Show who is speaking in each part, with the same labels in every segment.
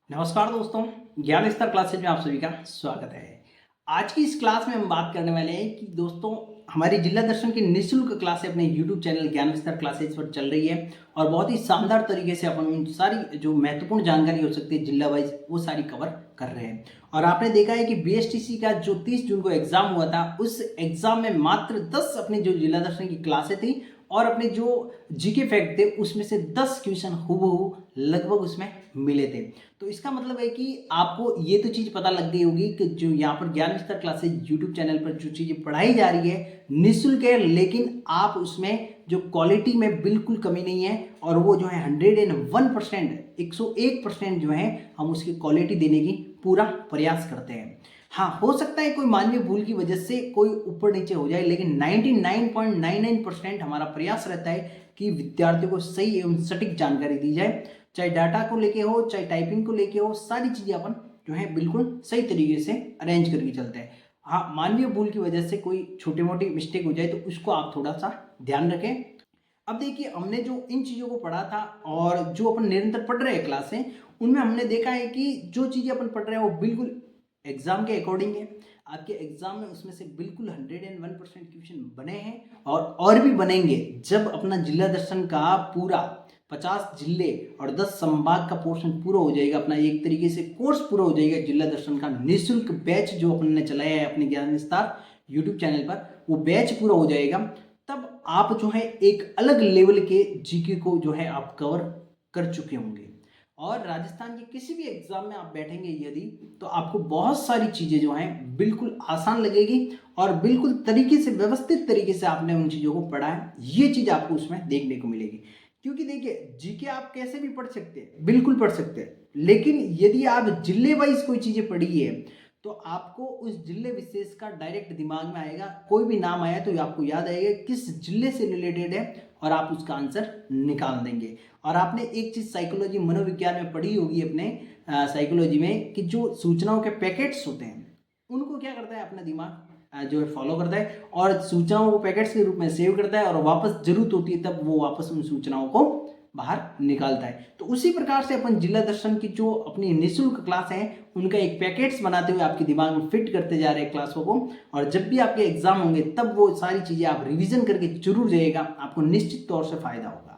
Speaker 1: नमस्कार दोस्तों, ज्ञान स्तर क्लासेज में आप सभी का स्वागत है। आज की इस क्लास में हम बात करने वाले हैं कि दोस्तों हमारी जिला दर्शन की निःशुल्क क्लासें अपने यूट्यूब चैनल ज्ञान स्तर क्लासेज पर चल रही है और बहुत ही शानदार तरीके से अपन उन सारी जो महत्वपूर्ण जानकारी हो सकती है जिला वाइज वो सारी कवर कर रहे हैं। और आपने देखा है कि बीएसटीसी का जो 30 जून को एग्जाम हुआ था उस एग्जाम में मात्र 10 अपनी जो जिला दर्शन की क्लासें थी और अपने जो जीके फैक्ट थे उसमें से 10 क्वेश्चन हूबहू लगभग उसमें मिले थे। तो इसका मतलब है कि आपको ये तो चीज़ पता लग गई होगी कि जो यहाँ पर ज्ञान विस्तार क्लासेज यूट्यूब चैनल पर जो चीज़ें पढ़ाई जा रही है निःशुल्क है, लेकिन आप उसमें जो क्वालिटी में बिल्कुल कमी नहीं है और वो जो है 101% 101% जो है हम उसकी क्वालिटी देने की पूरा प्रयास करते हैं। हाँ, हो सकता है कोई मानवीय भूल की वजह से कोई ऊपर नीचे हो जाए, लेकिन 99.99% हमारा प्रयास रहता है कि विद्यार्थियों को सही एवं सटीक जानकारी दी जाए, चाहे डाटा को लेके हो चाहे टाइपिंग को लेके हो, सारी चीज़ें अपन जो है बिल्कुल सही तरीके से अरेंज करके चलते हैं। हाँ, मानवीय भूल की वजह से कोई छोटी मोटी मिस्टेक हो जाए तो उसको आप थोड़ा सा ध्यान रखें। अब देखिए, हमने जो इन चीज़ों को पढ़ा था और जो अपन निरंतर पढ़ रहे हैं क्लासें, उनमें हमने देखा है कि जो चीज़ें अपन पढ़ रहे हैं वो बिल्कुल एग्जाम के अकॉर्डिंग है। आपके एग्जाम में उसमें से बिल्कुल 101% क्वेश्चन बने हैं और भी बनेंगे जब अपना जिला दर्शन का पूरा 50 जिले और 10 संभाग का पोर्शन पूरा हो जाएगा, अपना एक तरीके से कोर्स पूरा हो जाएगा जिला दर्शन का निःशुल्क बैच जो अपन ने चलाया है अपने ज्ञान विस्तार यूट्यूब चैनल पर, वो बैच पूरा हो जाएगा। तब आप जो है एक अलग लेवल के जीके को जो है आप कवर कर चुके होंगे और राजस्थान के किसी भी एग्जाम में आप बैठेंगे यदि, तो आपको बहुत सारी चीज़ें जो हैं बिल्कुल आसान लगेगी और बिल्कुल तरीके से व्यवस्थित तरीके से आपने उन चीज़ों को पढ़ा है, ये चीज़ आपको उसमें देखने को मिलेगी। क्योंकि देखिए, जीके आप कैसे भी पढ़ सकते हैं, बिल्कुल पढ़ सकते हैं, लेकिन यदि आप जिले वाइज कोई चीज़ें पढ़ी है तो आपको उस जिले विशेष का डायरेक्ट दिमाग में आएगा। कोई भी नाम आया तो आपको याद आएगा किस जिले से रिलेटेड है और आप उसका आंसर निकाल देंगे। और आपने एक चीज़ साइकोलॉजी मनोविज्ञान में पढ़ी होगी अपने साइकोलॉजी में कि जो सूचनाओं के पैकेट्स होते हैं उनको क्या करता है अपना दिमाग जो है फॉलो करता है और सूचनाओं को पैकेट्स के रूप में सेव करता है और वापस जरूरत होती है तब वो वापस उन सूचनाओं को बाहर निकालता है। तो उसी प्रकार से अपन जिला दर्शन की जो अपनी निःशुल्क क्लास है उनका एक पैकेट्स बनाते हुए आपके दिमाग में फिट करते जा रहे हैं क्लासों को, और जब भी आपके एग्जाम होंगे तब वो सारी चीज़ें आप रिवीजन करके जरूर जाइएगा, आपको निश्चित तौर से फायदा होगा।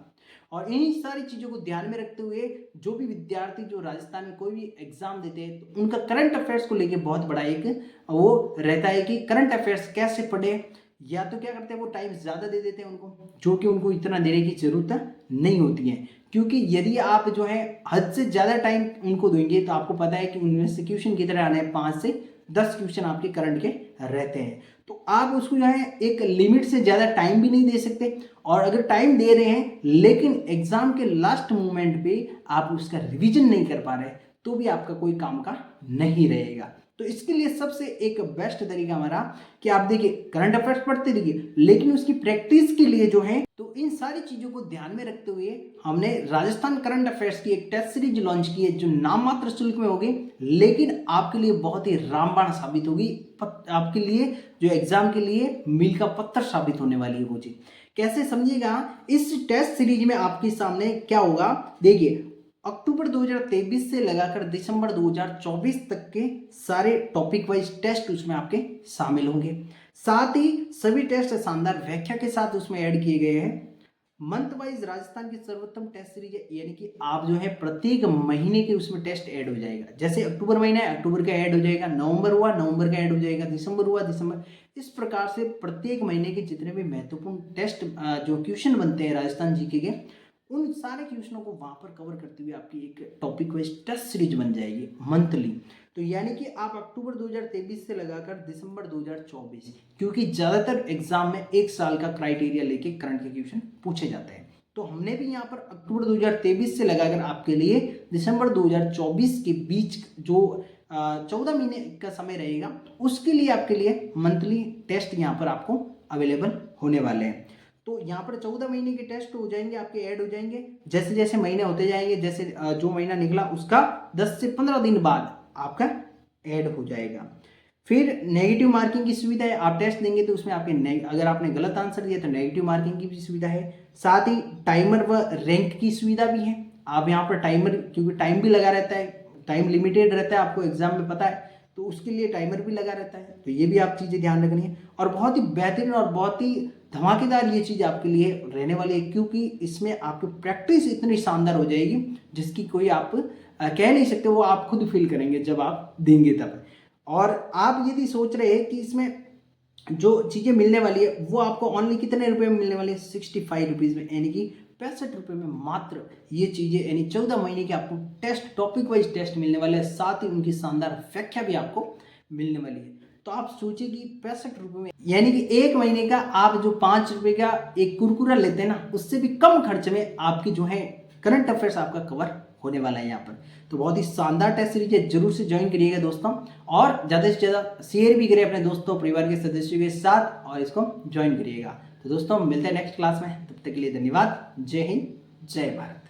Speaker 1: और इन्हीं सारी चीज़ों को ध्यान में रखते हुए जो भी विद्यार्थी जो राजस्थान में कोई भी एग्जाम देते हैं तो उनका करंट अफेयर्स को लेके बहुत बड़ा एक वो रहता है कि करंट अफेयर्स कैसे पढ़े। या तो क्या करते हैं वो टाइम ज़्यादा दे देते हैं उनको, जो कि उनको इतना देने की ज़रूरत नहीं होती है। क्योंकि यदि आप जो है हद से ज़्यादा टाइम उनको देंगे तो आपको पता है कि उनमें से क्वेश्चन कितने आने हैं, 5 से 10 क्वेश्चन आपके करंट के रहते हैं। तो आप उसको जो है एक लिमिट से ज़्यादा टाइम भी नहीं दे सकते, और अगर टाइम दे रहे हैं लेकिन एग्जाम के लास्ट मोमेंट पे आप उसका रिवीजन नहीं कर पा रहे तो भी आपका कोई काम का नहीं रहेगा। तो इसके लिए सबसे एक बेस्ट तरीका हमारा कि आप देखिए करंट अफेयर्स पढ़ते रहिए, लेकिन उसकी प्रैक्टिस के लिए जो है तो इन सारी चीज़ों को ध्यान में रखते हुए हमने राजस्थान करंट अफेयर्स की एक टेस्ट सीरीज लॉन्च की है जो नाम मात्र शुल्क में होगी, लेकिन आपके लिए बहुत ही रामबाण साबित होगी। आपके लिए जो एग्जाम के लिए मील का पत्थर साबित होने वाली है वो चीज़। कैसे समझिएगा, इस टेस्ट सीरीज में आपके सामने क्या होगा, देखिए अक्टूबर 2023 से लगाकर दिसंबर 2024 तक के सारे टॉपिक वाइज टेस्ट उसमें आपके शामिल होंगे। साथ ही सभी टेस्ट शानदार व्याख्या के साथ उसमें ऐड किए गए हैं। मंथ वाइज राजस्थान की सर्वोत्तम टेस्ट सीरीज है, यानी कि आप जो है प्रत्येक महीने के उसमें टेस्ट ऐड हो जाएगा। जैसे अक्टूबर महीना है अक्टूबर का ऐड हो जाएगा, नवंबर हुआ नवंबर का ऐड हो जाएगा, दिसंबर हुआ दिसंबर, इस प्रकार से प्रत्येक महीने के जितने भी महत्वपूर्ण टेस्ट जो क्वेश्चन बनते हैं राजस्थान जीके के, उन सारे क्वेश्चनों को वहाँ पर कवर करते हुए आपकी एक टॉपिक वाइज टेस्ट सीरीज बन जाएगी मंथली। तो यानी कि आप अक्टूबर 2023 से लगाकर दिसंबर 2024, क्योंकि ज़्यादातर एग्जाम में एक साल का क्राइटेरिया लेके करंट के क्वेश्चन पूछे जाते हैं, तो हमने भी यहाँ पर अक्टूबर 2023 से लगाकर आपके लिए दिसंबर 2024 के बीच जो 14 महीने का समय रहेगा उसके लिए आपके लिए मंथली टेस्ट यहाँ पर आपको अवेलेबल होने वाले हैं। तो यहाँ पर 14 महीने के टेस्ट हो जाएंगे, आपके ऐड हो जाएंगे जैसे जैसे महीने होते जाएंगे, जैसे जो महीना निकला उसका 10 से 15 दिन बाद आपका ऐड हो जाएगा। फिर नेगेटिव मार्किंग की सुविधा है, आप टेस्ट देंगे तो उसमें आपके अगर आपने गलत आंसर दिया तो नेगेटिव मार्किंग की भी सुविधा है। साथ ही टाइमर व रैंक की सुविधा भी है। आप यहाँ पर टाइमर, क्योंकि टाइम भी लगा रहता है, टाइम लिमिटेड रहता है, आपको एग्जाम में पता है, तो उसके लिए टाइमर भी लगा रहता है। तो ये भी आप चीज़ें ध्यान रखनी है और बहुत ही बेहतरीन और बहुत ही धमाकेदार ये चीज़ आपके लिए रहने वाली है, क्योंकि इसमें आपकी प्रैक्टिस इतनी शानदार हो जाएगी जिसकी कोई आप कह नहीं सकते, वो आप खुद फील करेंगे जब आप देंगे तब। और आप यदि सोच रहे हैं कि इसमें जो चीज़ें मिलने वाली है वो आपको ओनली कितने रुपए में मिलने वाली है, 65 रुपीज़ में, यानी कि 65 रुपये में मात्र ये चीज़ें, यानी 14 महीने के आपको टेस्ट, टॉपिक वाइज टेस्ट मिलने वाले हैं, साथ ही उनकी शानदार व्याख्या भी आपको मिलने वाली है। तो आप सोचिए कि 65 रुपये में, यानी कि एक महीने का आप जो 5 रुपये का एक कुरकुरा लेते हैं ना, उससे भी कम खर्च में आपकी जो है करंट अफेयर्स आपका कवर होने वाला है यहाँ पर। तो बहुत ही शानदार टेस्ट सीरीज है, जरूर से ज्वाइन करिएगा दोस्तों, और ज़्यादा से ज़्यादा शेयर भी करिए अपने दोस्तों परिवार के सदस्यों के साथ और इसको ज्वाइन करिएगा। तो दोस्तों मिलते हैं नेक्स्ट क्लास में, तब तक के लिए धन्यवाद। जय हिंद, जय भारत।